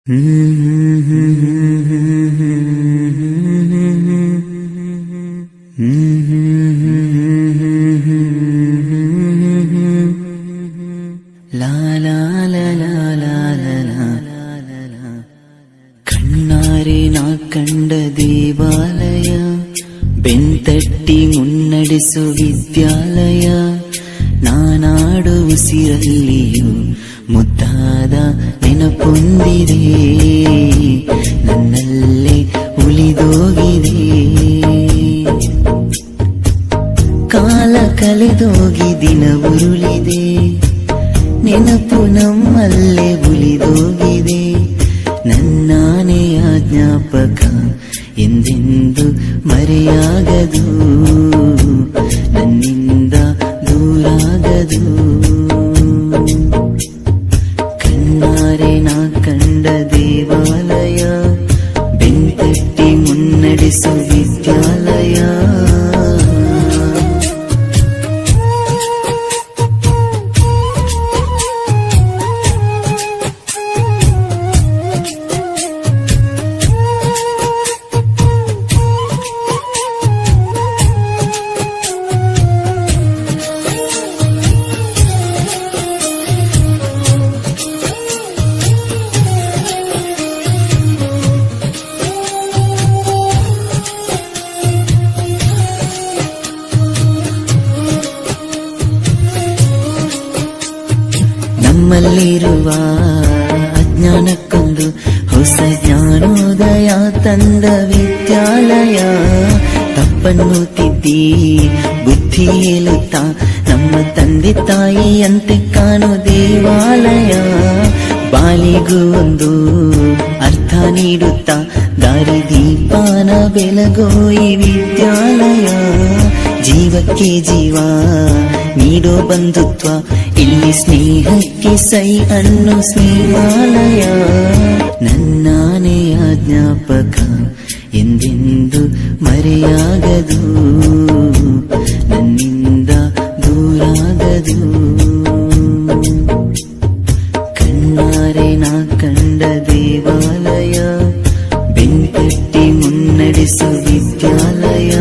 ಕಣ್ಣಾರೆ ನಾ ಕಂಡ ದೇವಾಲಯ, ಬೆಂತಟ್ಟಿ ಮುನ್ನಡೆಸು ವಿದ್ಯಾಲಯ. ನಾನಾಡು ಉಸಿರಲ್ಲಿಯೂ ಮುದ್ದಾದ ನೆನಪೊಂದಿದೆ, ನನ್ನಲ್ಲೇ ಉಳಿದೋಗಿದೆ. ಕಾಲ ಕಳೆದೋಗಿ ದಿನ ಉರುಳಿದೆ, ನೆನಪು ನಮ್ಮಲ್ಲೇ ಉಳಿದೋಗಿದೆ. ನನ್ನಾನೆಯ ಜ್ಞಾಪಕ ಎಂದೆಂದು ಮರೆಯಾಗದು, ನನ್ನಿಂದ ದೂರಾಗದು. ಕಣ್ಣಾರೆ ನಾ ಕಂಡ ದೇವಾಲಯ, ಬೆಂತಟ್ಟಿ ಮುನ್ನಡೆಸು ವಿದ್ಯಾಲಯ. ನಮ್ಮಲ್ಲಿರುವ ಅಜ್ಞಾನಕ್ಕೊಂದು ಹೊಸ ಜ್ಞಾನೋದಯ ತಂದ ವಿದ್ಯಾಲಯ. ತಪ್ಪನ್ನು ತಿದ್ದಿ ಬುದ್ಧಿ ಹೇಳುತ್ತಾ ನಮ್ಮ ತಂದೆ ತಾಯಿಯಂತೆ ಕಾಣೋ ದೇವಾಲಯ. ಬಾಲಿಗೂ ಒಂದು ಅರ್ಥ ನೀಡುತ್ತಾ ದಾರಿ ದೀಪಾನ ಬೆಳಗೋ ಈ ವಿದ್ಯಾಲಯ. ಜೀವಕ್ಕೆ ಜೀವ ನೀಡೋ ಬಂಧುತ್ವ, ಇಲ್ಲಿ ಸ್ನೇಹಕ್ಕೆ ಸೈ ಅನ್ನೋ ಸ್ನೇಹಾಲಯ. ನನ್ನಾನೆಯ ಜ್ಞಾಪಕ ಎಂದೆಂದು ಮರೆಯಾಗದು, ನನ್ನಿಂದ ದೂರಾಗದು. ಕಣ್ಣಾರೆ ನಾ ಕಂಡ ದೇವಾಲಯ, ಬೆಂತಟ್ಟಿ ಮುನ್ನಡೆಸು ವಿದ್ಯಾಲಯ.